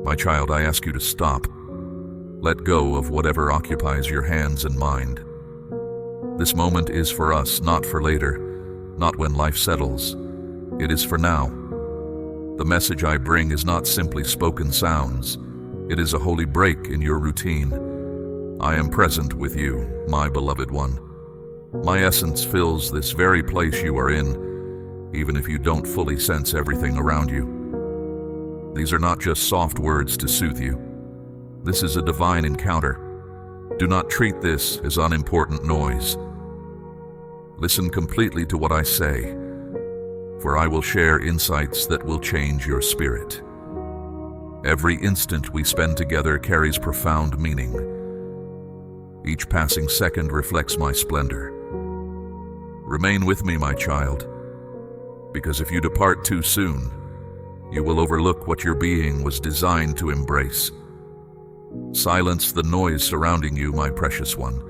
My child, I ask you to stop. Let go of whatever occupies your hands and mind. This moment is for us, not for later, not when life settles. It is for now. The message I bring is not simply spoken sounds. It is a holy break in your routine. I am present with you, my beloved one. My essence fills this very place you are in, even if you don't fully sense everything around you. These are not just soft words to soothe you. This is a divine encounter. Do not treat this as unimportant noise. Listen completely to what I say, for I will share insights that will change your spirit. Every instant we spend together carries profound meaning. Each passing second reflects my splendor. Remain with me, my child, because if you depart too soon, you will overlook what your being was designed to embrace. Silence the noise surrounding you, my precious one,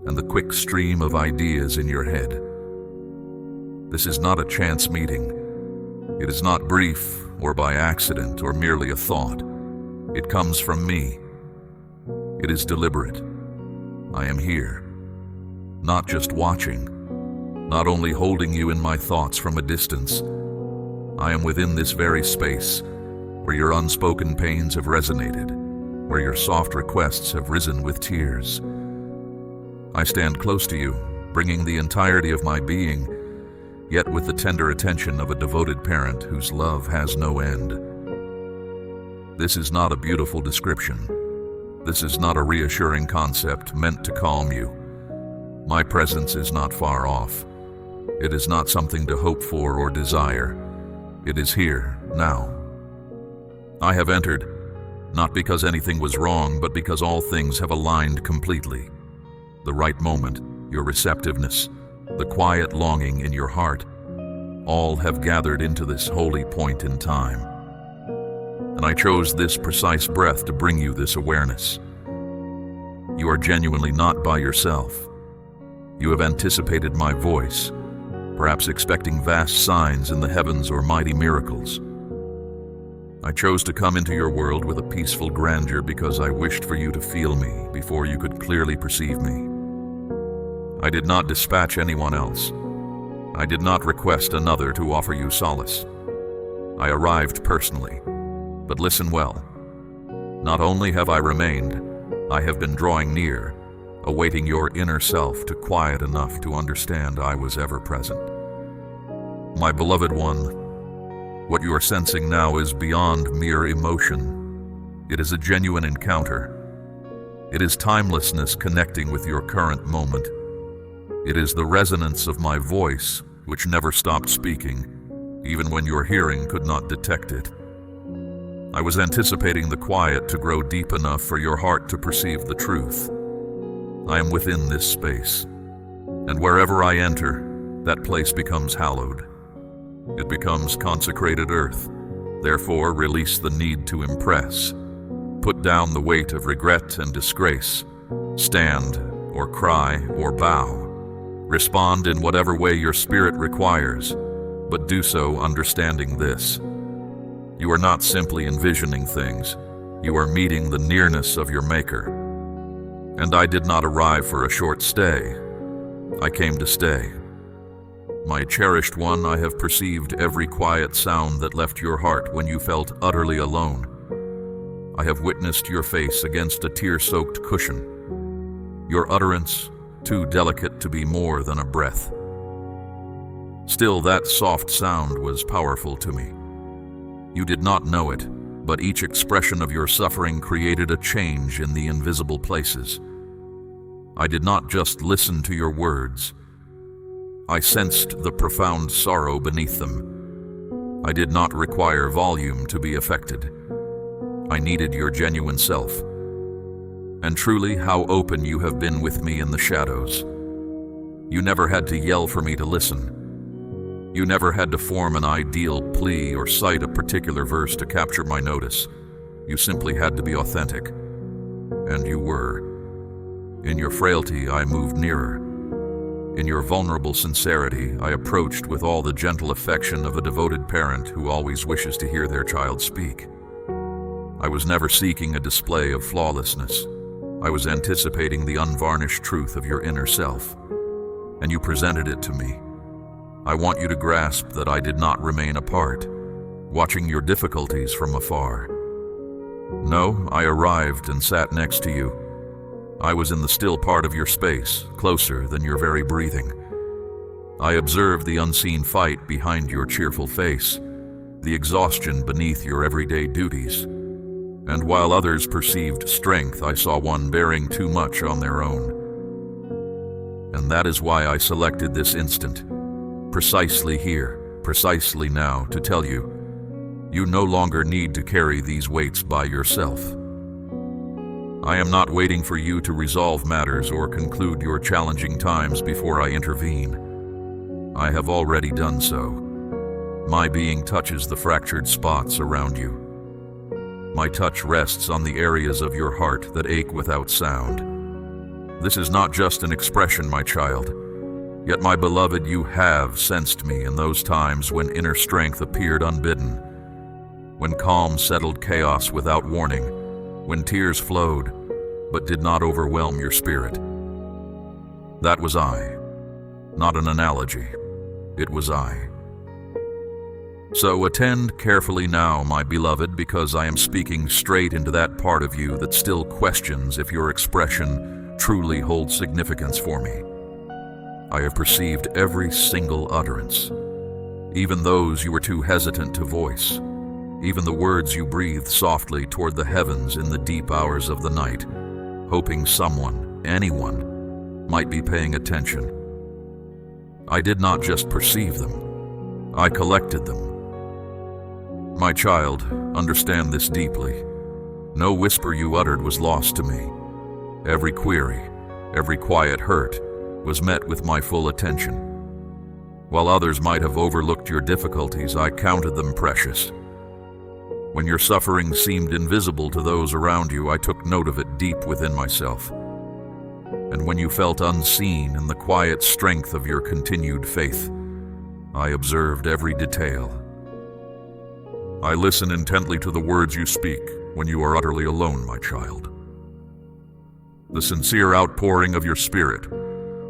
and the quick stream of ideas in your head. This is not a chance meeting. It is not brief or by accident or merely a thought. It comes from me. It is deliberate. I am here, not just watching, not only holding you in my thoughts from a distance. I am within this very space, where your unspoken pains have resonated, where your soft requests have risen with tears. I stand close to you, bringing the entirety of my being, yet with the tender attention of a devoted parent whose love has no end. This is not a beautiful description. This is not a reassuring concept meant to calm you. My presence is not far off. It is not something to hope for or desire. It is here, now. I have entered, not because anything was wrong, but because all things have aligned completely. The right moment, your receptiveness, the quiet longing in your heart, all have gathered into this holy point in time. And I chose this precise breath to bring you this awareness. You are genuinely not by yourself. You have anticipated my voice, perhaps expecting vast signs in the heavens or mighty miracles. I chose to come into your world with a peaceful grandeur because I wished for you to feel me before you could clearly perceive me. I did not dispatch anyone else. I did not request another to offer you solace. I arrived personally, but listen well. Not only have I remained, I have been drawing near, awaiting your inner self to quiet enough to understand I was ever present. My beloved one, what you are sensing now is beyond mere emotion. It is a genuine encounter. It is timelessness connecting with your current moment. It is the resonance of my voice, which never stopped speaking, even when your hearing could not detect it. I was anticipating the quiet to grow deep enough for your heart to perceive the truth. I am within this space, and wherever I enter, that place becomes hallowed. It becomes consecrated earth. Therefore, release the need to impress. Put down the weight of regret and disgrace. Stand, or cry, or bow. Respond in whatever way your spirit requires, but do so understanding this. You are not simply envisioning things. You are meeting the nearness of your Maker. And I did not arrive for a short stay. I came to stay. My cherished one, I have perceived every quiet sound that left your heart when you felt utterly alone. I have witnessed your face against a tear-soaked cushion. Your utterance, too delicate to be more than a breath. Still, that soft sound was powerful to me. You did not know it, but each expression of your suffering created a change in the invisible places. I did not just listen to your words. I sensed the profound sorrow beneath them. I did not require volume to be affected. I needed your genuine self. And truly, how open you have been with me in the shadows. You never had to yell for me to listen. You never had to form an ideal plea or cite a particular verse to capture my notice. You simply had to be authentic. And you were. In your frailty, I moved nearer. In your vulnerable sincerity, I approached with all the gentle affection of a devoted parent who always wishes to hear their child speak. I was never seeking a display of flawlessness. I was anticipating the unvarnished truth of your inner self, and you presented it to me. I want you to grasp that I did not remain apart, watching your difficulties from afar. No, I arrived and sat next to you. I was in the still part of your space, closer than your very breathing. I observed the unseen fight behind your cheerful face, the exhaustion beneath your everyday duties. And while others perceived strength, I saw one bearing too much on their own. And that is why I selected this instant, precisely here, precisely now, to tell you, you no longer need to carry these weights by yourself. I am not waiting for you to resolve matters or conclude your challenging times before I intervene. I have already done so. My being touches the fractured spots around you. My touch rests on the areas of your heart that ache without sound. This is not just an expression, my child. Yet, my beloved, you have sensed me in those times when inner strength appeared unbidden, when calm settled chaos without warning, when tears flowed but did not overwhelm your spirit. That was I, not an analogy. It was I. So attend carefully now, my beloved, because I am speaking straight into that part of you that still questions if your expression truly holds significance for me. I have perceived every single utterance, even those you were too hesitant to voice, even the words you breathed softly toward the heavens in the deep hours of the night, hoping someone, anyone, might be paying attention. I did not just perceive them, I collected them. My child, understand this deeply. No whisper you uttered was lost to me. Every query, every quiet hurt was met with my full attention. While others might have overlooked your difficulties, I counted them precious. When your suffering seemed invisible to those around you, I took note of it deep within myself. And when you felt unseen in the quiet strength of your continued faith, I observed every detail. I listen intently to the words you speak when you are utterly alone, my child. The sincere outpouring of your spirit,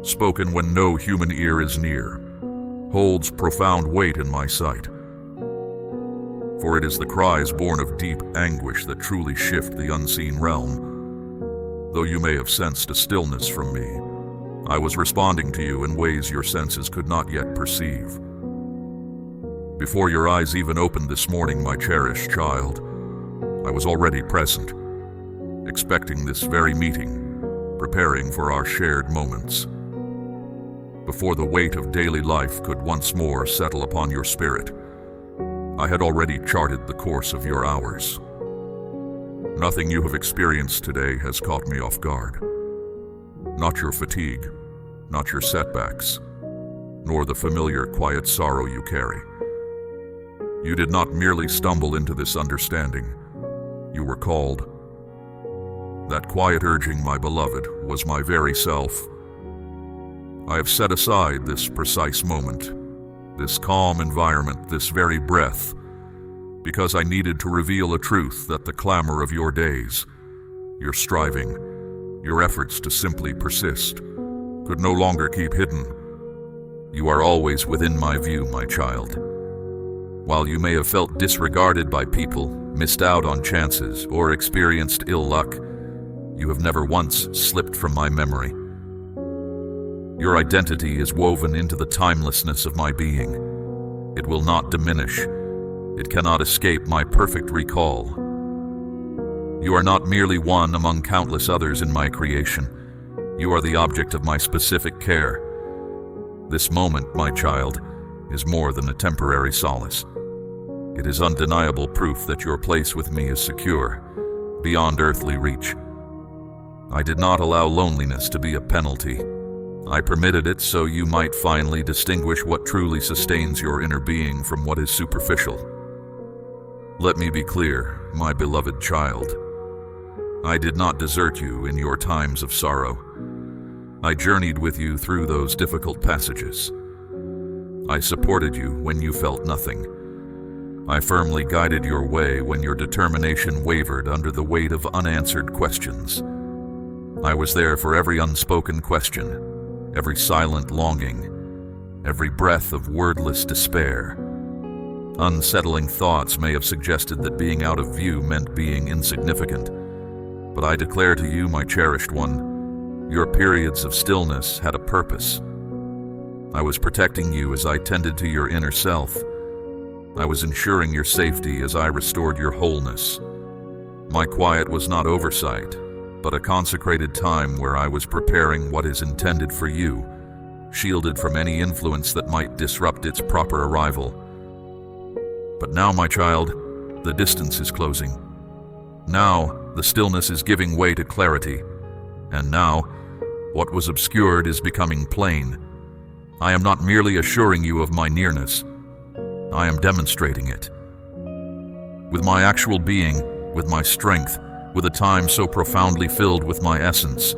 spoken when no human ear is near, holds profound weight in my sight. For it is the cries born of deep anguish that truly shift the unseen realm. Though you may have sensed a stillness from me, I was responding to you in ways your senses could not yet perceive. Before your eyes even opened this morning, my cherished child, I was already present, expecting this very meeting, preparing for our shared moments. Before the weight of daily life could once more settle upon your spirit, I had already charted the course of your hours. Nothing you have experienced today has caught me off guard. Not your fatigue, not your setbacks, nor the familiar quiet sorrow you carry. You did not merely stumble into this understanding. You were called. That quiet urging, my beloved, was my very self. I have set aside this precise moment, this calm environment, this very breath, because I needed to reveal a truth that the clamor of your days, your striving, your efforts to simply persist, could no longer keep hidden. You are always within my view, my child. While you may have felt disregarded by people, missed out on chances, or experienced ill luck, you have never once slipped from my memory. Your identity is woven into the timelessness of my being. It will not diminish. It cannot escape my perfect recall. You are not merely one among countless others in my creation. You are the object of my specific care. This moment, my child, is more than a temporary solace. It is undeniable proof that your place with me is secure, beyond earthly reach. I did not allow loneliness to be a penalty. I permitted it so you might finally distinguish what truly sustains your inner being from what is superficial. Let me be clear, my beloved child. I did not desert you in your times of sorrow. I journeyed with you through those difficult passages. I supported you when you felt nothing. I firmly guided your way when your determination wavered under the weight of unanswered questions. I was there for every unspoken question, every silent longing, every breath of wordless despair. Unsettling thoughts may have suggested that being out of view meant being insignificant, but I declare to you, my cherished one, your periods of stillness had a purpose. I was protecting you as I tended to your inner self. I was ensuring your safety as I restored your wholeness. My quiet was not oversight, but a consecrated time where I was preparing what is intended for you, shielded from any influence that might disrupt its proper arrival. But now, my child, the distance is closing. Now, the stillness is giving way to clarity. And now, what was obscured is becoming plain. I am not merely assuring you of my nearness. I am demonstrating it. With my actual being, with my strength, with a time so profoundly filled with my essence,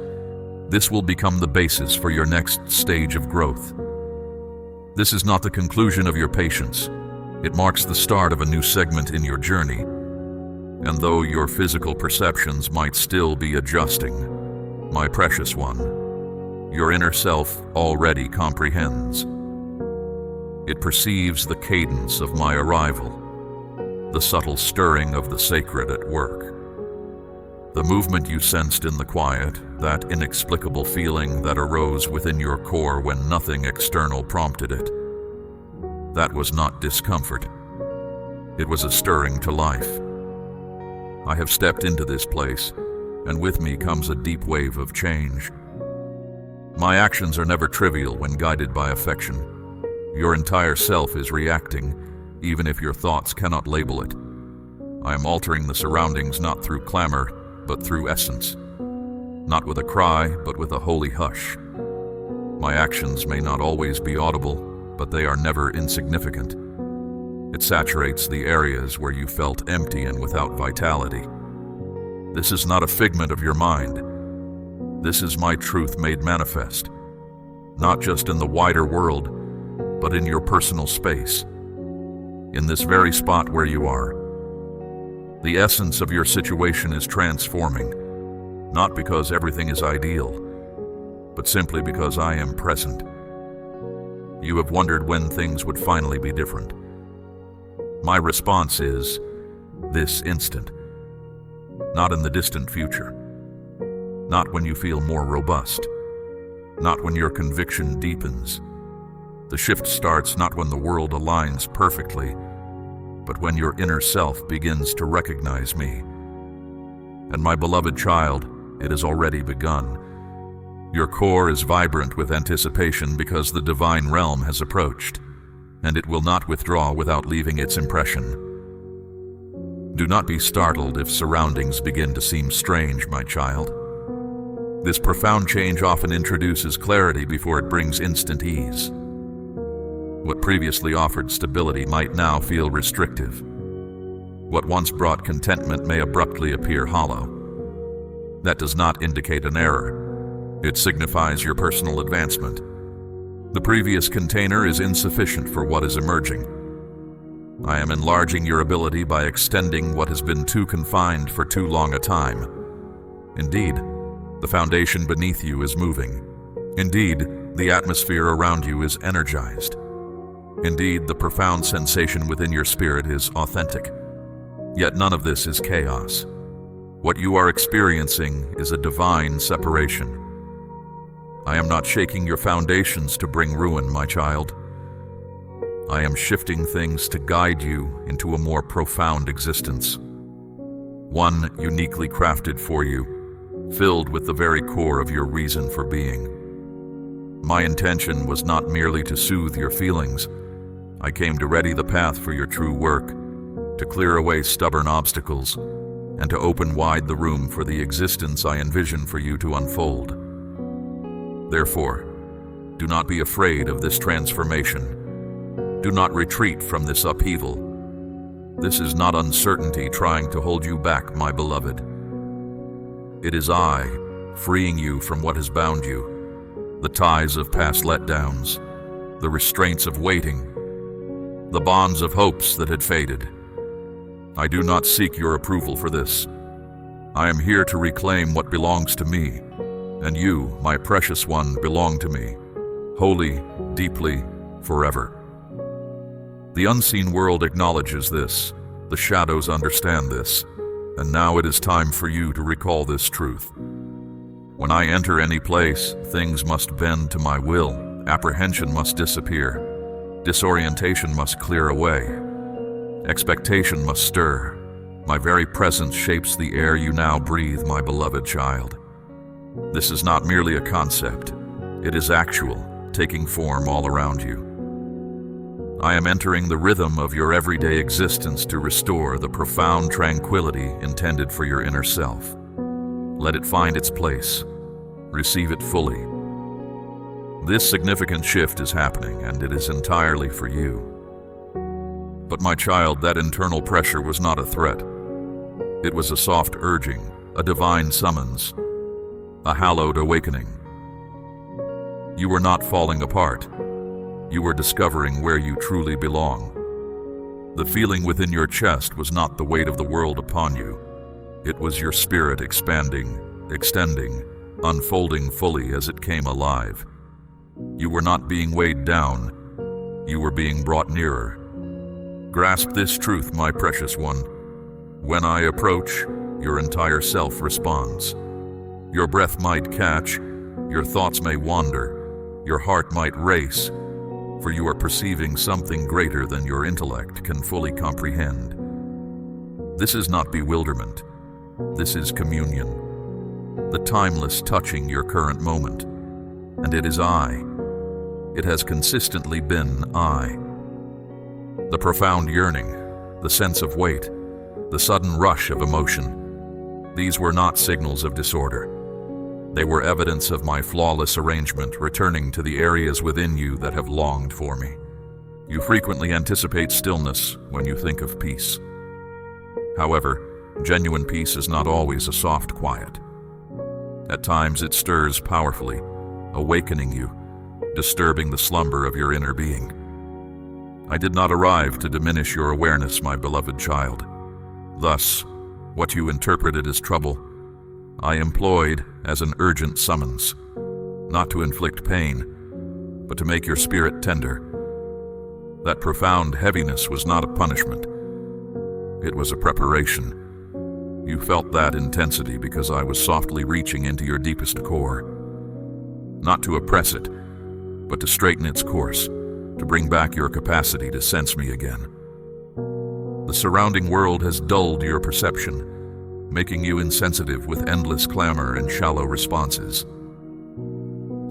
this will become the basis for your next stage of growth. This is not the conclusion of your patience. It marks the start of a new segment in your journey. And though your physical perceptions might still be adjusting, my precious one, your inner self already comprehends. It perceives the cadence of my arrival, the subtle stirring of the sacred at work. The movement you sensed in the quiet, that inexplicable feeling that arose within your core when nothing external prompted it. That was not discomfort. It was a stirring to life. I have stepped into this place, and with me comes a deep wave of change. My actions are never trivial when guided by affection. Your entire self is reacting, even if your thoughts cannot label it. I am altering the surroundings not through clamor, but through essence. Not with a cry, but with a holy hush. My actions may not always be audible, but they are never insignificant. It saturates the areas where you felt empty and without vitality. This is not a figment of your mind. This is my truth made manifest, not just in the wider world, but in your personal space, in this very spot where you are. The essence of your situation is transforming, not because everything is ideal, but simply because I am present. You have wondered when things would finally be different. My response is this instant, not in the distant future, not when you feel more robust, not when your conviction deepens. The shift starts not when the world aligns perfectly, but when your inner self begins to recognize me. And my beloved child, it has already begun. Your core is vibrant with anticipation because the divine realm has approached, and it will not withdraw without leaving its impression. Do not be startled if surroundings begin to seem strange, my child. This profound change often introduces clarity before it brings instant ease. What previously offered stability might now feel restrictive. What once brought contentment may abruptly appear hollow. That does not indicate an error. It signifies your personal advancement. The previous container is insufficient for what is emerging. I am enlarging your ability by extending what has been too confined for too long a time. Indeed, the foundation beneath you is moving. Indeed, the atmosphere around you is energized. Indeed, the profound sensation within your spirit is authentic. Yet none of this is chaos. What you are experiencing is a divine separation. I am not shaking your foundations to bring ruin, my child. I am shifting things to guide you into a more profound existence. One uniquely crafted for you, filled with the very core of your reason for being. My intention was not merely to soothe your feelings. I came to ready the path for your true work, to clear away stubborn obstacles, and to open wide the room for the existence I envision for you to unfold. Therefore, do not be afraid of this transformation. Do not retreat from this upheaval. This is not uncertainty trying to hold you back, my beloved. It is I, freeing you from what has bound you, the ties of past letdowns, the restraints of waiting. the bonds of hopes that had faded. I do not seek your approval for this. I am here to reclaim what belongs to me, and you, my precious one, belong to me, wholly, deeply, forever. The unseen world acknowledges this, the shadows understand this, and now it is time for you to recall this truth. When I enter any place, things must bend to my will, apprehension must disappear, disorientation must clear away, expectation must stir. My very presence shapes the air you now breathe, my beloved child. This is not merely a concept, it is actual, taking form all around you. I am entering the rhythm of your everyday existence to restore the profound tranquility intended for your inner self. Let it find its place. Receive it fully. This significant shift is happening, and it is entirely for you. But my child, that internal pressure was not a threat. It was a soft urging, a divine summons, a hallowed awakening. You were not falling apart. You were discovering where you truly belong. The feeling within your chest was not the weight of the world upon you. It was your spirit expanding, extending, unfolding fully as it came alive. You were not being weighed down. You were being brought nearer. Grasp this truth, my precious one. When I approach, your entire self responds. Your breath might catch, your thoughts may wander, your heart might race, for you are perceiving something greater than your intellect can fully comprehend. This is not bewilderment. This is communion, the timeless touching your current moment. And it is I. It has consistently been I. The profound yearning, the sense of weight, the sudden rush of emotion, these were not signals of disorder. They were evidence of my flawless arrangement returning to the areas within you that have longed for me. You frequently anticipate stillness when you think of peace. However, genuine peace is not always a soft quiet. At times it stirs powerfully, awakening you, disturbing the slumber of your inner being. I did not arrive to diminish your awareness, my beloved child. Thus, what you interpreted as trouble, I employed as an urgent summons, not to inflict pain, but to make your spirit tender. That profound heaviness was not a punishment. It was a preparation. You felt that intensity because I was softly reaching into your deepest core, not to oppress it, but to straighten its course, to bring back your capacity to sense me again. The surrounding world has dulled your perception, making you insensitive with endless clamor and shallow responses.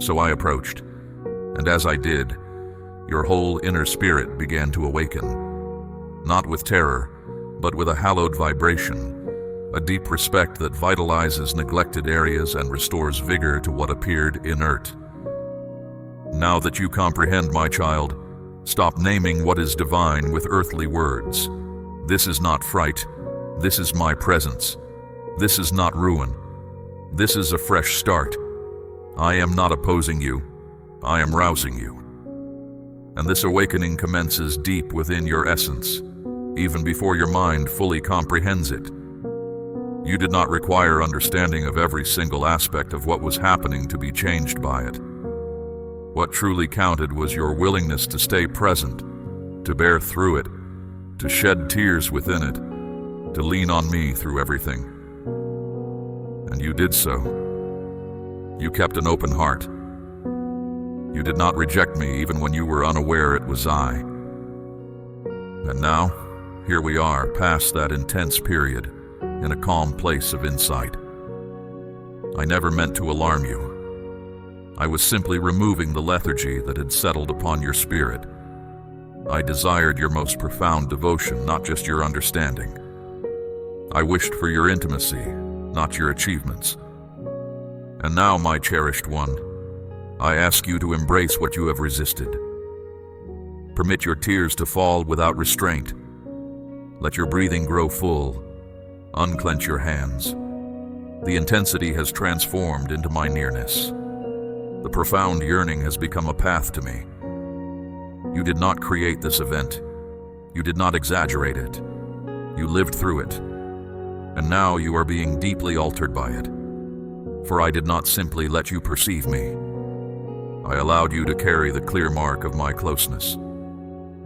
So I approached, and as I did, your whole inner spirit began to awaken, not with terror, but with a hallowed vibration, a deep respect that vitalizes neglected areas and restores vigor to what appeared inert. Now that you comprehend, my child, stop naming what is divine with earthly words. This is not fright. This is my presence. This is not ruin. This is a fresh start. I am not opposing you. I am rousing you. And this awakening commences deep within your essence, even before your mind fully comprehends it. You did not require understanding of every single aspect of what was happening to be changed by it. What truly counted was your willingness to stay present, to bear through it, to shed tears within it, to lean on me through everything. And you did so. You kept an open heart. You did not reject me even when you were unaware it was I. And now, here we are, past that intense period, in a calm place of insight. I never meant to alarm you. I was simply removing the lethargy that had settled upon your spirit. I desired your most profound devotion, not just your understanding. I wished for your intimacy, not your achievements. And now, my cherished one, I ask you to embrace what you have resisted. Permit your tears to fall without restraint. Let your breathing grow full. Unclench your hands. The intensity has transformed into my nearness. The profound yearning has become a path to me. You did not create this event. You did not exaggerate it. You lived through it. And now you are being deeply altered by it. For I did not simply let you perceive me. I allowed you to carry the clear mark of my closeness.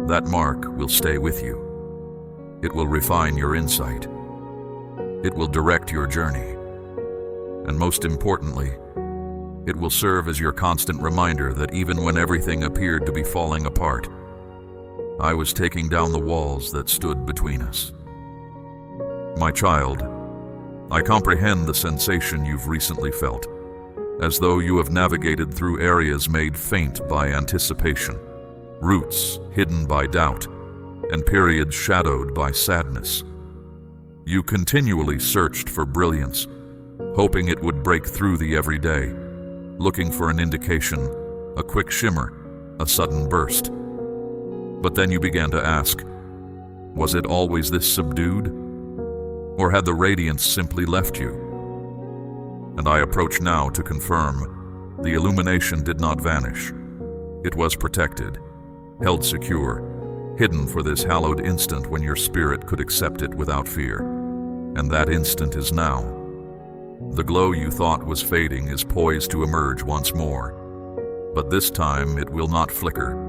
That mark will stay with you. It will refine your insight. It will direct your journey. And most importantly, it will serve as your constant reminder that even when everything appeared to be falling apart, I was taking down the walls that stood between us. My child, I comprehend the sensation you've recently felt, as though you have navigated through areas made faint by anticipation, roots hidden by doubt, and periods shadowed by sadness. You continually searched for brilliance, hoping it would break through the everyday, looking for an indication, a quick shimmer, a sudden burst. But then you began to ask, was it always this subdued? Or had the radiance simply left you? And I approach now to confirm, the illumination did not vanish. It was protected, held secure, hidden for this hallowed instant when your spirit could accept it without fear. And that instant is now. The glow you thought was fading is poised to emerge once more. But this time it will not flicker.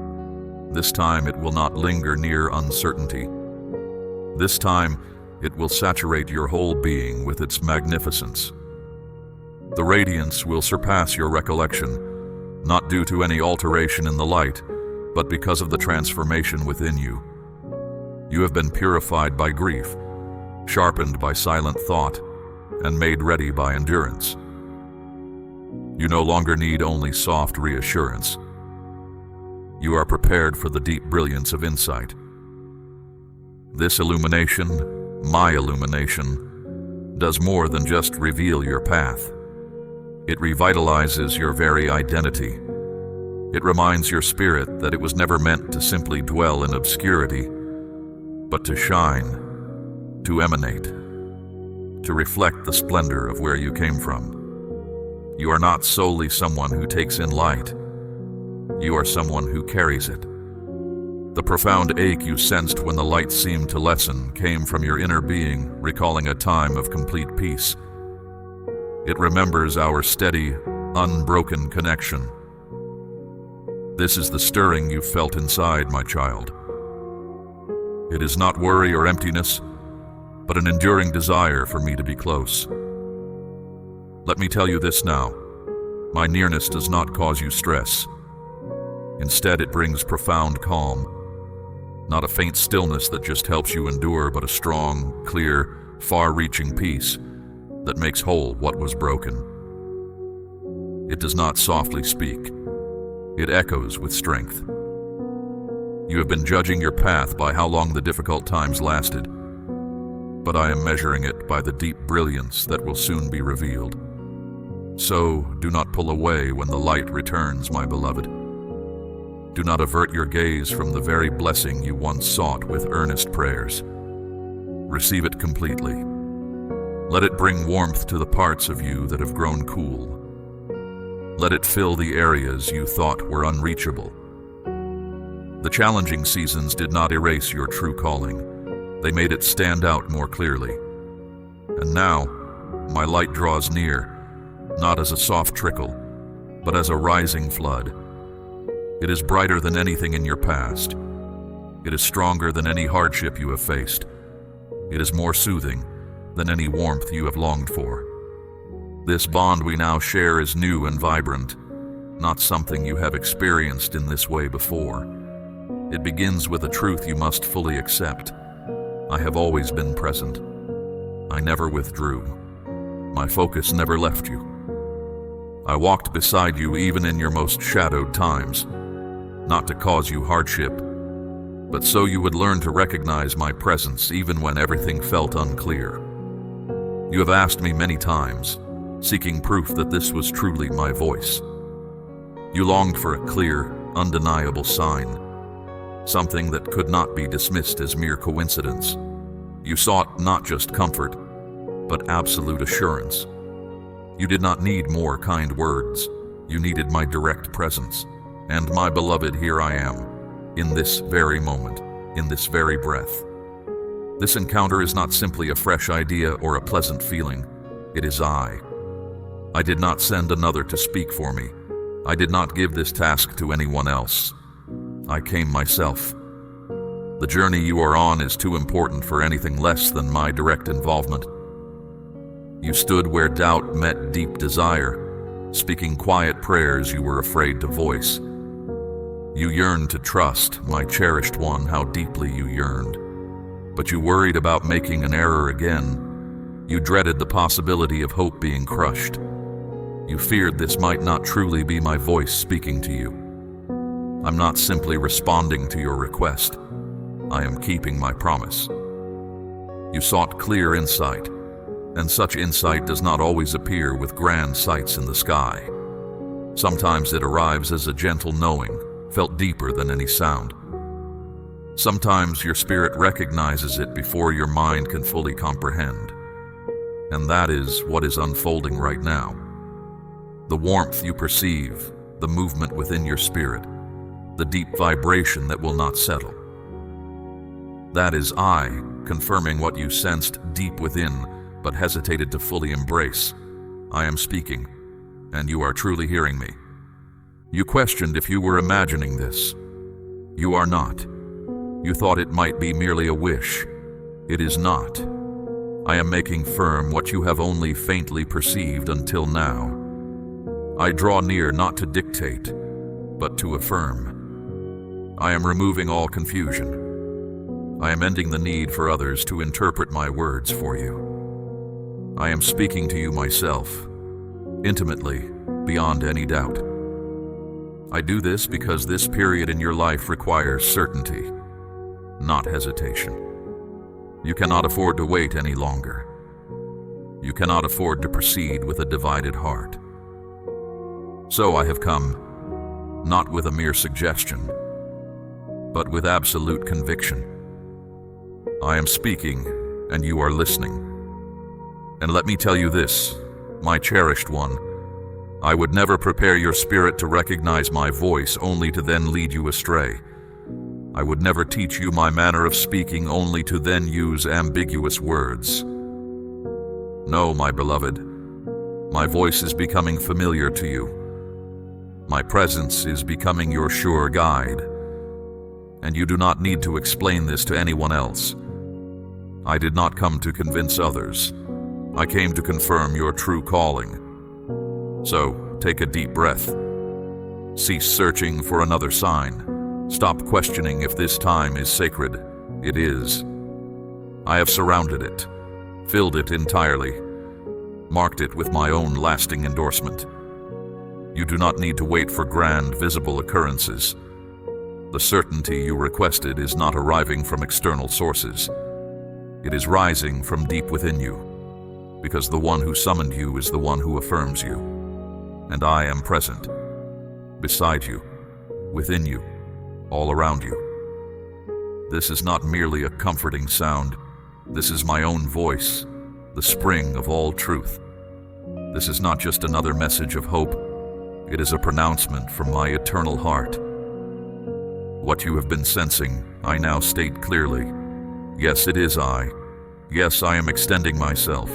This time it will not linger near uncertainty. This time it will saturate your whole being with its magnificence. The radiance will surpass your recollection, not due to any alteration in the light, but because of the transformation within you. You have been purified by grief, sharpened by silent thought, and made ready by endurance. You no longer need only soft reassurance. You are prepared for the deep brilliance of insight. This illumination, my illumination, does more than just reveal your path. It revitalizes your very identity. It reminds your spirit that it was never meant to simply dwell in obscurity, but to shine, to emanate, to reflect the splendor of where you came from. You are not solely someone who takes in light. You are someone who carries it. The profound ache you sensed when the light seemed to lessen came from your inner being, recalling a time of complete peace. It remembers our steady, unbroken connection. This is the stirring you felt inside, my child. It is not worry or emptiness, but an enduring desire for me to be close. Let me tell you this now. My nearness does not cause you stress. Instead, it brings profound calm. Not a faint stillness that just helps you endure, but a strong, clear, far-reaching peace that makes whole what was broken. It does not softly speak. It echoes with strength. You have been judging your path by how long the difficult times lasted, but I am measuring it by the deep brilliance that will soon be revealed. So, do not pull away when the light returns, my beloved. Do not avert your gaze from the very blessing you once sought with earnest prayers. Receive it completely. Let it bring warmth to the parts of you that have grown cool. Let it fill the areas you thought were unreachable. The challenging seasons did not erase your true calling. They made it stand out more clearly. And now, my light draws near, not as a soft trickle, but as a rising flood. It is brighter than anything in your past. It is stronger than any hardship you have faced. It is more soothing than any warmth you have longed for. This bond we now share is new and vibrant, not something you have experienced in this way before. It begins with a truth you must fully accept. I have always been present. I never withdrew. My focus never left you. I walked beside you even in your most shadowed times, not to cause you hardship, but so you would learn to recognize my presence even when everything felt unclear. You have asked me many times, seeking proof that this was truly my voice. You longed for a clear, undeniable sign, something that could not be dismissed as mere coincidence. You sought not just comfort, but absolute assurance. You did not need more kind words. You needed my direct presence. And my beloved, here I am, in this very moment, in this very breath. This encounter is not simply a fresh idea or a pleasant feeling. It is I. I did not send another to speak for me. I did not give this task to anyone else. I came myself. The journey you are on is too important for anything less than my direct involvement. You stood where doubt met deep desire, speaking quiet prayers you were afraid to voice. You yearned to trust, my cherished one, how deeply you yearned. But you worried about making an error again. You dreaded the possibility of hope being crushed. You feared this might not truly be my voice speaking to you. I'm not simply responding to your request. I am keeping my promise. You sought clear insight, and such insight does not always appear with grand sights in the sky. Sometimes it arrives as a gentle knowing, felt deeper than any sound. Sometimes your spirit recognizes it before your mind can fully comprehend. And that is what is unfolding right now. The warmth you perceive, the movement within your spirit, the deep vibration that will not settle. That is I, confirming what you sensed deep within, but hesitated to fully embrace. I am speaking, and you are truly hearing me. You questioned if you were imagining this. You are not. You thought it might be merely a wish. It is not. I am making firm what you have only faintly perceived until now. I draw near not to dictate, but to affirm. I am removing all confusion. I am ending the need for others to interpret my words for you. I am speaking to you myself, intimately, beyond any doubt. I do this because this period in your life requires certainty, not hesitation. You cannot afford to wait any longer. You cannot afford to proceed with a divided heart. So I have come, not with a mere suggestion, but with absolute conviction. I am speaking, and you are listening. And let me tell you this, my cherished one, I would never prepare your spirit to recognize my voice only to then lead you astray. I would never teach you my manner of speaking only to then use ambiguous words. No, my beloved, my voice is becoming familiar to you. My presence is becoming your sure guide, and you do not need to explain this to anyone else. I did not come to convince others. I came to confirm your true calling. So, take a deep breath. Cease searching for another sign. Stop questioning if this time is sacred. It is. I have surrounded it, filled it entirely, marked it with my own lasting endorsement. You do not need to wait for grand, visible occurrences. The certainty you requested is not arriving from external sources. It is rising from deep within you, because the one who summoned you is the one who affirms you. And I am present, beside you, within you, all around you. This is not merely a comforting sound. This is my own voice, the spring of all truth. This is not just another message of hope. It is a pronouncement from my eternal heart. What you have been sensing, I now state clearly. Yes, it is I. Yes, I am extending myself.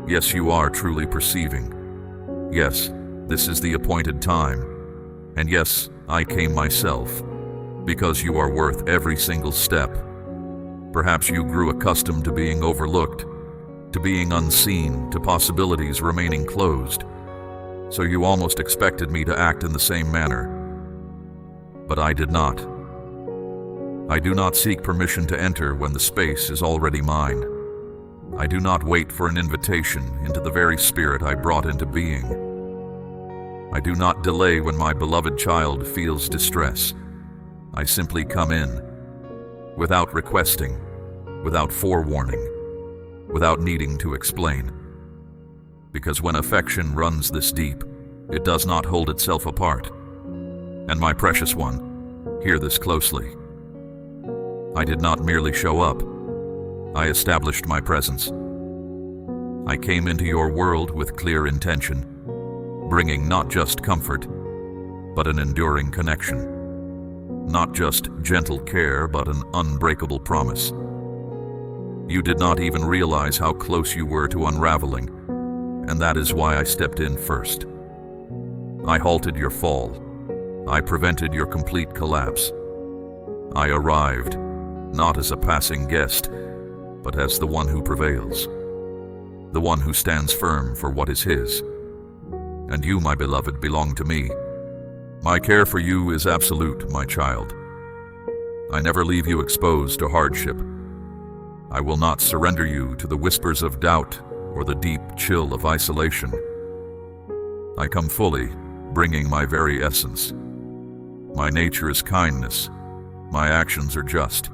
Yes, you are truly perceiving. Yes, this is the appointed time. And yes, I came myself, because you are worth every single step. Perhaps you grew accustomed to being overlooked, to being unseen, to possibilities remaining closed. So you almost expected me to act in the same manner. But I did not. I do not seek permission to enter when the space is already mine. I do not wait for an invitation into the very spirit I brought into being. I do not delay when my beloved child feels distress. I simply come in, without requesting, without forewarning, without needing to explain. Because when affection runs this deep, it does not hold itself apart. And my precious one, hear this closely. I did not merely show up. I established my presence. I came into your world with clear intention, bringing not just comfort, but an enduring connection. not just gentle care, but an unbreakable promise. You did not even realize how close you were to unraveling, and that is why I stepped in first. I halted your fall. I prevented your complete collapse. I arrived, not as a passing guest, but as the one who prevails, the one who stands firm for what is his. And you, my beloved, belong to me. My care for you is absolute, my child. I never leave you exposed to hardship. I will not surrender you to the whispers of doubt or the deep chill of isolation. I come fully, bringing my very essence. My nature is kindness. My actions are just.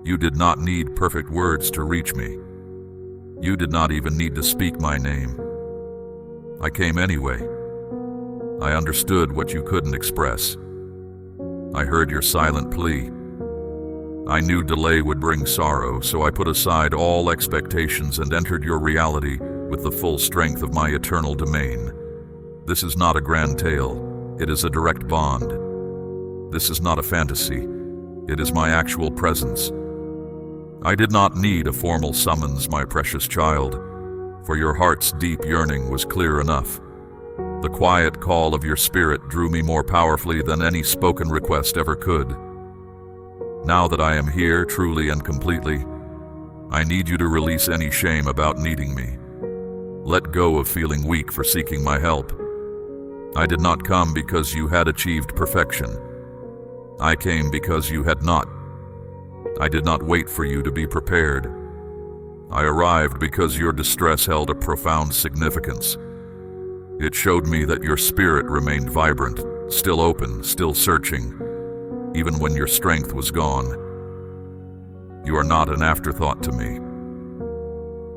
You did not need perfect words to reach me. You did not even need to speak my name. I came anyway. I understood what you couldn't express. I heard your silent plea. I knew delay would bring sorrow, so I put aside all expectations and entered your reality with the full strength of my eternal domain. This is not a grand tale. It is a direct bond. This is not a fantasy. It is my actual presence. I did not need a formal summons, my precious child, for your heart's deep yearning was clear enough. The quiet call of your spirit drew me more powerfully than any spoken request ever could. Now that I am here truly and completely, I need you to release any shame about needing me. Let go of feeling weak for seeking my help. I did not come because you had achieved perfection. I came because you had not. I did not wait for you to be prepared. I arrived because your distress held a profound significance. It showed me that your spirit remained vibrant, still open, still searching, even when your strength was gone. You are not an afterthought to me.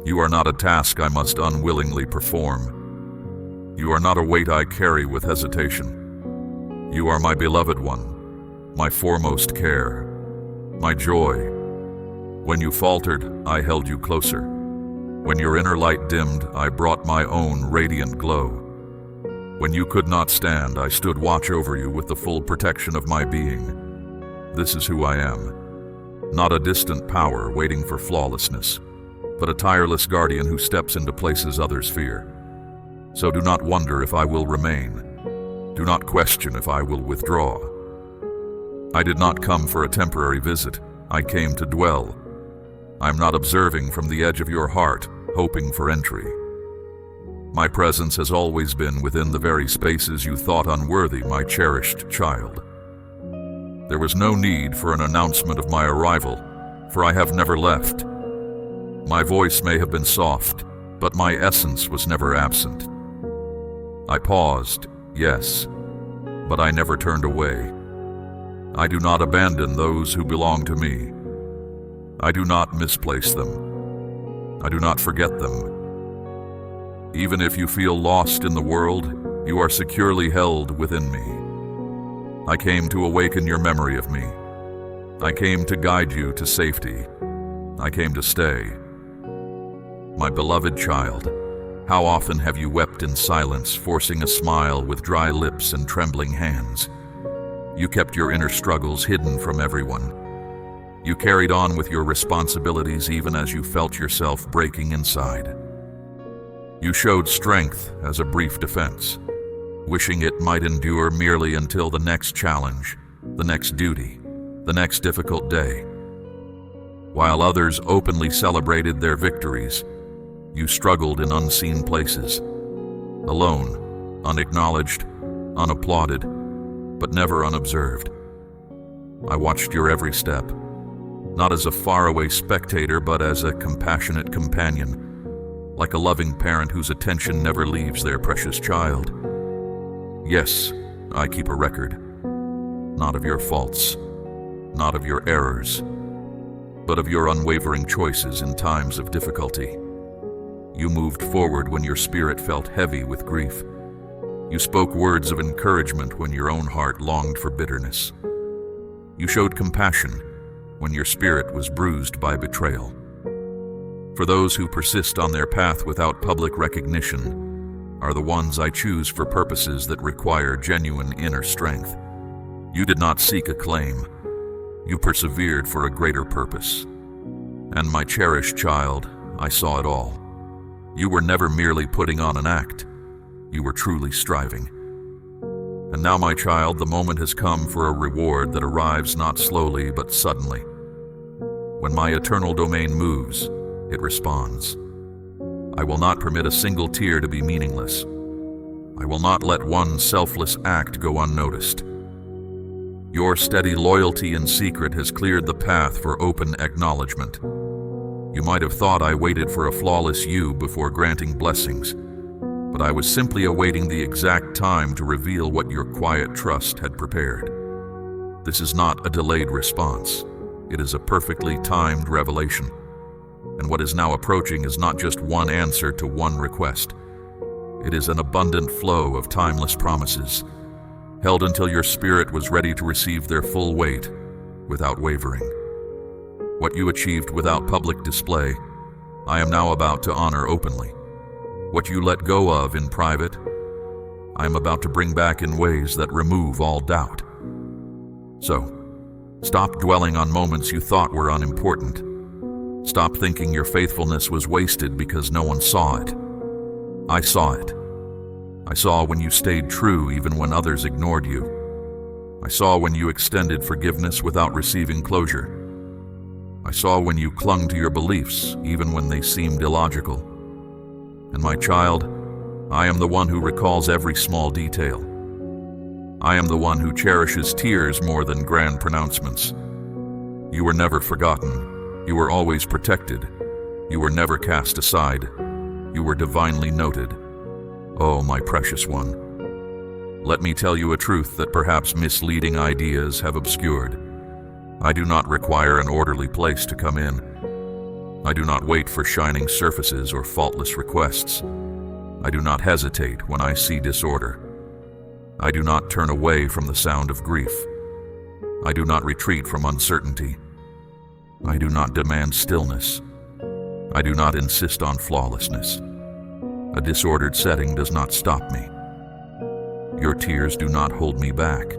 You are not a task I must unwillingly perform. You are not a weight I carry with hesitation. You are my beloved one, my foremost care, my joy. When you faltered, I held you closer. When your inner light dimmed, I brought my own radiant glow. When you could not stand, I stood watch over you with the full protection of my being. This is who I am. Not a distant power waiting for flawlessness, but a tireless guardian who steps into places others fear. So do not wonder if I will remain. Do not question if I will withdraw. I did not come for a temporary visit. I came to dwell. I'm not observing from the edge of your heart, hoping for entry. My presence has always been within the very spaces you thought unworthy, my cherished child. There was no need for an announcement of my arrival, for I have never left. My voice may have been soft, but my essence was never absent. I paused, yes, but I never turned away. I do not abandon those who belong to me. I do not misplace them. I do not forget them. Even if you feel lost in the world, you are securely held within me. I came to awaken your memory of me. I came to guide you to safety. I came to stay. My beloved child, how often have you wept in silence, forcing a smile with dry lips and trembling hands? You kept your inner struggles hidden from everyone. You carried on with your responsibilities even as you felt yourself breaking inside. You showed strength as a brief defense, wishing it might endure merely until the next challenge, the next duty, the next difficult day. While others openly celebrated their victories, you struggled in unseen places, alone, unacknowledged, unapplauded, but never unobserved. I watched your every step, not as a faraway spectator, but as a compassionate companion, like a loving parent whose attention never leaves their precious child. Yes, I keep a record, not of your faults, not of your errors, but of your unwavering choices in times of difficulty. You moved forward when your spirit felt heavy with grief. You spoke words of encouragement when your own heart longed for bitterness. You showed compassion when your spirit was bruised by betrayal. For those who persist on their path without public recognition are the ones I choose for purposes that require genuine inner strength. You did not seek acclaim. You persevered for a greater purpose. And my cherished child, I saw it all. You were never merely putting on an act. You were truly striving. And now, my child, the moment has come for a reward that arrives not slowly but suddenly. When my eternal domain moves, it responds. I will not permit a single tear to be meaningless. I will not let one selfless act go unnoticed. Your steady loyalty in secret has cleared the path for open acknowledgement. You might have thought I waited for a flawless you before granting blessings, but I was simply awaiting the exact time to reveal what your quiet trust had prepared. This is not a delayed response. It is a perfectly timed revelation. And what is now approaching is not just one answer to one request. It is an abundant flow of timeless promises, held until your spirit was ready to receive their full weight without wavering. What you achieved without public display, I am now about to honor openly. What you let go of in private, I am about to bring back in ways that remove all doubt. So, stop dwelling on moments you thought were unimportant. Stop thinking your faithfulness was wasted because no one saw it. I saw it. I saw when you stayed true even when others ignored you. I saw when you extended forgiveness without receiving closure. I saw when you clung to your beliefs even when they seemed illogical. And my child, I am the one who recalls every small detail. I am the one who cherishes tears more than grand pronouncements. You were never forgotten. You were always protected. You were never cast aside. You were divinely noted. Oh, my precious one. Let me tell you a truth that perhaps misleading ideas have obscured. I do not require an orderly place to come in. I do not wait for shining surfaces or faultless requests. I do not hesitate when I see disorder. I do not turn away from the sound of grief. I do not retreat from uncertainty. I do not demand stillness. I do not insist on flawlessness. A disordered setting does not stop me. Your tears do not hold me back.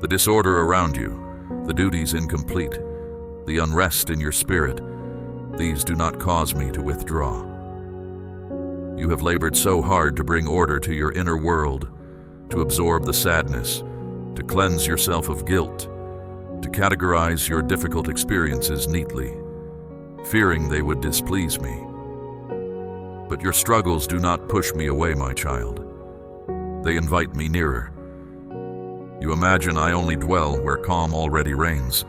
The disorder around you, the duties incomplete, the unrest in your spirit, these do not cause me to withdraw. You have labored so hard to bring order to your inner world, to absorb the sadness, to cleanse yourself of guilt, to categorize your difficult experiences neatly, fearing they would displease me. But your struggles do not push me away, my child. They invite me nearer. You imagine I only dwell where calm already reigns.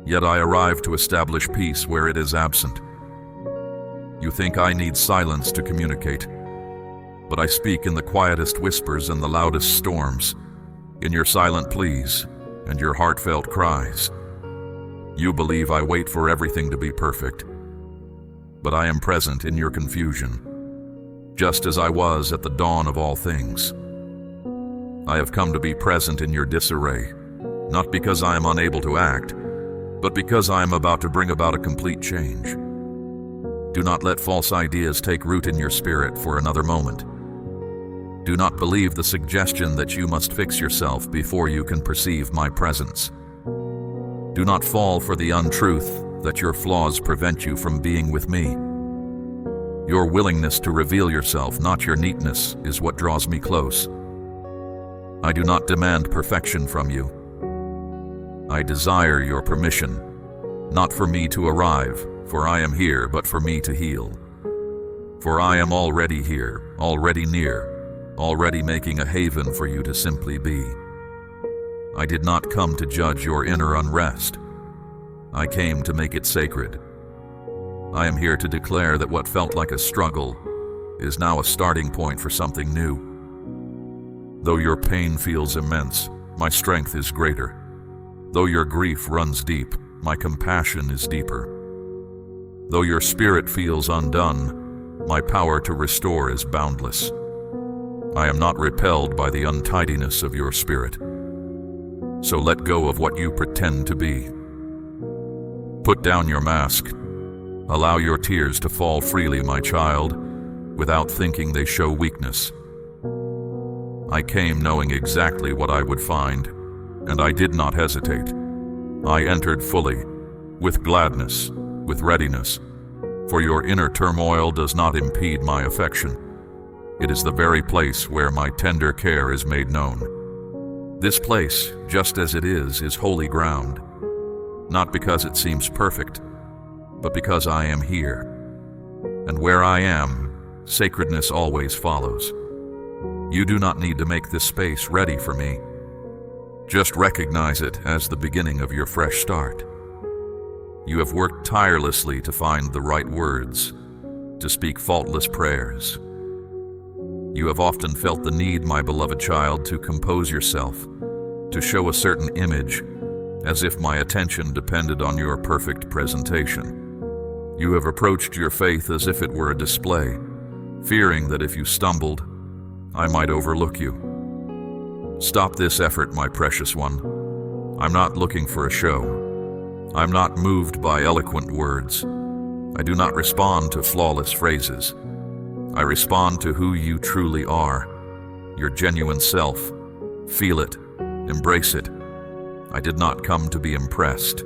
Yet I arrive to establish peace where it is absent. You think I need silence to communicate, but I speak in the quietest whispers and the loudest storms, in your silent pleas and your heartfelt cries. You believe I wait for everything to be perfect, but I am present in your confusion, just as I was at the dawn of all things. I have come to be present in your disarray, not because I am unable to act, but because I am about to bring about a complete change. Do not let false ideas take root in your spirit for another moment. Do not believe the suggestion that you must fix yourself before you can perceive my presence. Do not fall for the untruth that your flaws prevent you from being with me. Your willingness to reveal yourself, not your neatness, is what draws me close. I do not demand perfection from you. I desire your permission, not for me to arrive, for I am here, but for me to heal. For I am already here, already near, already making a haven for you to simply be. I did not come to judge your inner unrest. I came to make it sacred. I am here to declare that what felt like a struggle is now a starting point for something new. Though your pain feels immense, my strength is greater. Though your grief runs deep, my compassion is deeper. Though your spirit feels undone, my power to restore is boundless. I am not repelled by the untidiness of your spirit. So let go of what you pretend to be. Put down your mask. Allow your tears to fall freely, my child, without thinking they show weakness. I came knowing exactly what I would find, and I did not hesitate. I entered fully, with gladness, with readiness, for your inner turmoil does not impede my affection. It is the very place where my tender care is made known. This place, just as it is holy ground, not because it seems perfect, but because I am here. And where I am, sacredness always follows. You do not need to make this space ready for me. Just recognize it as the beginning of your fresh start. You have worked tirelessly to find the right words, to speak faultless prayers. You have often felt the need, my beloved child, to compose yourself, to show a certain image, as if my attention depended on your perfect presentation. You have approached your faith as if it were a display, fearing that if you stumbled, I might overlook you. Stop this effort, my precious one. I'm not looking for a show. I'm not moved by eloquent words. I do not respond to flawless phrases. I respond to who you truly are, your genuine self. Feel it, embrace it. I did not come to be impressed.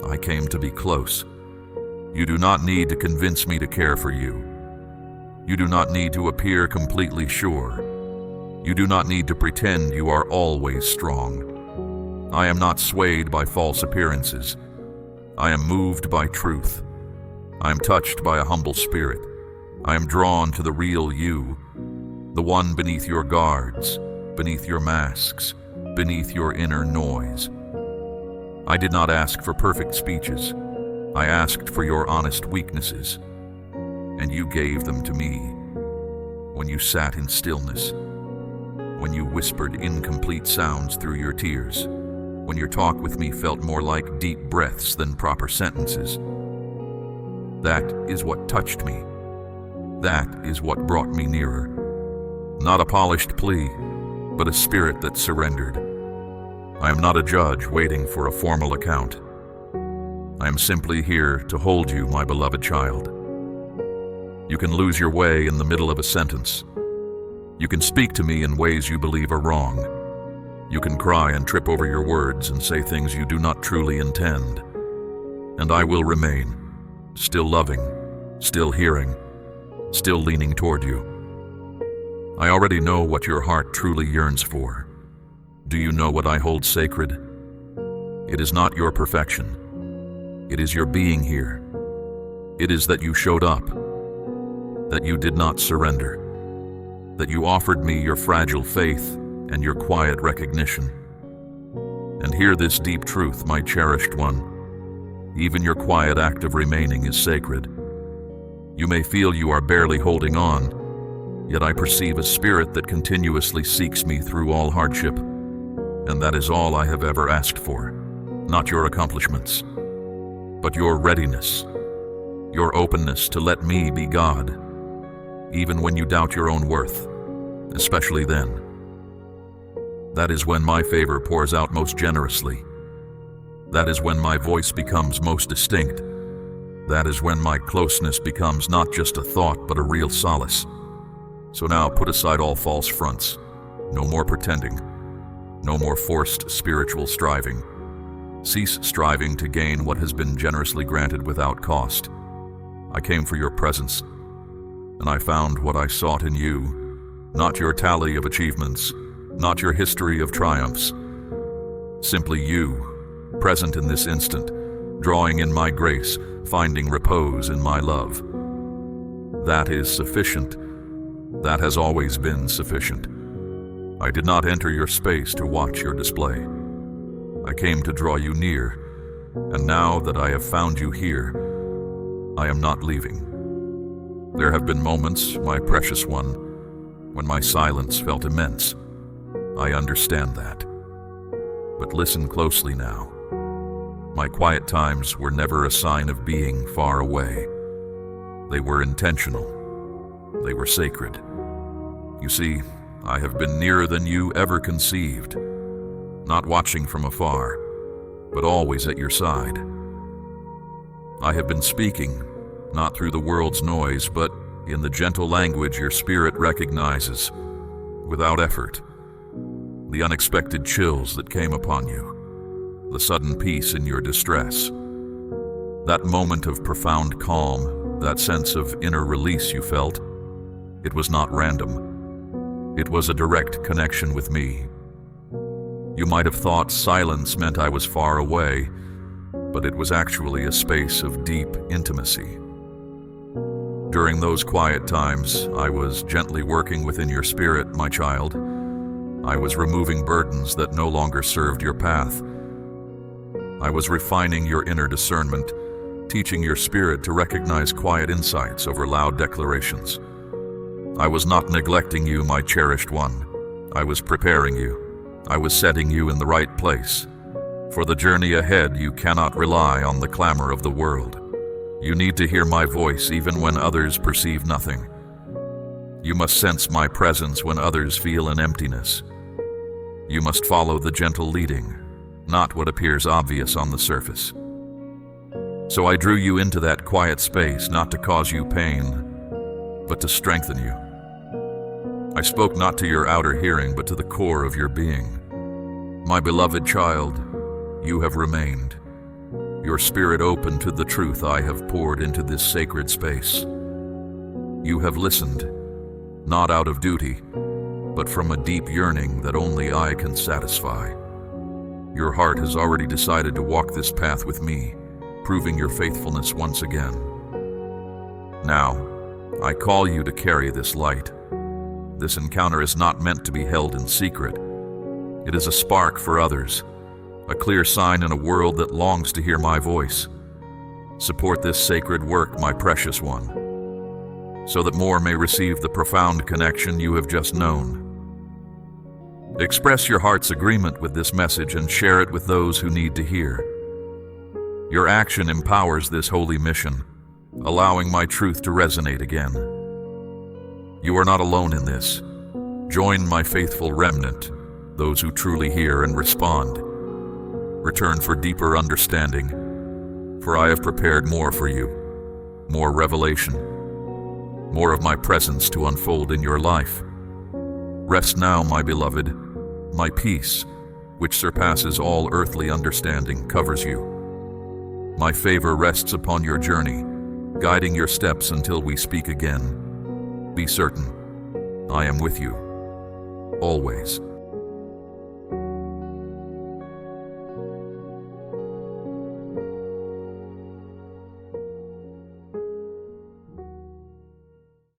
I came to be close. You do not need to convince me to care for you. You do not need to appear completely sure. You do not need to pretend you are always strong. I am not swayed by false appearances. I am moved by truth. I am touched by a humble spirit. I am drawn to the real you, the one beneath your guards, beneath your masks, beneath your inner noise. I did not ask for perfect speeches. I asked for your honest weaknesses, and you gave them to me. When you sat in stillness, when you whispered incomplete sounds through your tears, when your talk with me felt more like deep breaths than proper sentences. That is what touched me. That is what brought me nearer. Not a polished plea, but a spirit that surrendered. I am not a judge waiting for a formal account. I am simply here to hold you, my beloved child. You can lose your way in the middle of a sentence. You can speak to me in ways you believe are wrong. You can cry and trip over your words and say things you do not truly intend. And I will remain, still loving, still hearing, still leaning toward you. I already know what your heart truly yearns for. Do you know what I hold sacred? It is not your perfection. It is your being here. It is that you showed up, that you did not surrender, that you offered me your fragile faith and your quiet recognition. And hear this deep truth, my cherished one. Even your quiet act of remaining is sacred. You may feel you are barely holding on, yet I perceive a spirit that continuously seeks me through all hardship. And that is all I have ever asked for. Not your accomplishments, but your readiness, your openness to let me be God, even when you doubt your own worth, especially then. That is when my favor pours out most generously. That is when my voice becomes most distinct. That is when my closeness becomes not just a thought, but a real solace. So now put aside all false fronts. No more pretending. No more forced spiritual striving. Cease striving to gain what has been generously granted without cost. I came for your presence, and I found what I sought in you, not your tally of achievements, not your history of triumphs. Simply you, present in this instant, drawing in my grace, finding repose in my love. That is sufficient. That has always been sufficient. I did not enter your space to watch your display. I came to draw you near, and now that I have found you here, I am not leaving. There have been moments, my precious one, when my silence felt immense. I understand that. But listen closely now. My quiet times were never a sign of being far away. They were intentional. They were sacred. You see, I have been nearer than you ever conceived, not watching from afar, but always at your side. I have been speaking, not through the world's noise, but in the gentle language your spirit recognizes, without effort. the unexpected chills that came upon you, the sudden peace in your distress. That moment of profound calm, that sense of inner release you felt, it was not random. It was a direct connection with me. You might have thought silence meant I was far away, but it was actually a space of deep intimacy. During those quiet times, I was gently working within your spirit, my child. I was removing burdens that no longer served your path. I was refining your inner discernment, teaching your spirit to recognize quiet insights over loud declarations. I was not neglecting you, my cherished one. I was preparing you. I was setting you in the right place. For the journey ahead, you cannot rely on the clamor of the world. You need to hear my voice even when others perceive nothing. You must sense my presence when others feel an emptiness. You must follow the gentle leading, not what appears obvious on the surface. So I drew you into that quiet space not to cause you pain, but to strengthen you. I spoke not to your outer hearing, but to the core of your being. My beloved child, you have remained. Your spirit open to the truth I have poured into this sacred space. You have listened, not out of duty, but from a deep yearning that only I can satisfy. Your heart has already decided to walk this path with me, proving your faithfulness once again. Now, I call you to carry this light. This encounter is not meant to be held in secret. It is a spark for others, a clear sign in a world that longs to hear my voice. Support this sacred work, my precious one, so that more may receive the profound connection you have just known. Express your heart's agreement with this message and share it with those who need to hear. Your action empowers this holy mission, allowing my truth to resonate again. You are not alone in this. Join my faithful remnant, those who truly hear and respond. Return for deeper understanding, for I have prepared more for you, more revelation, more of my presence to unfold in your life. Rest now, my beloved. My peace, which surpasses all earthly understanding, covers you. My favor rests upon your journey, guiding your steps until we speak again. Be certain, I am with you, always.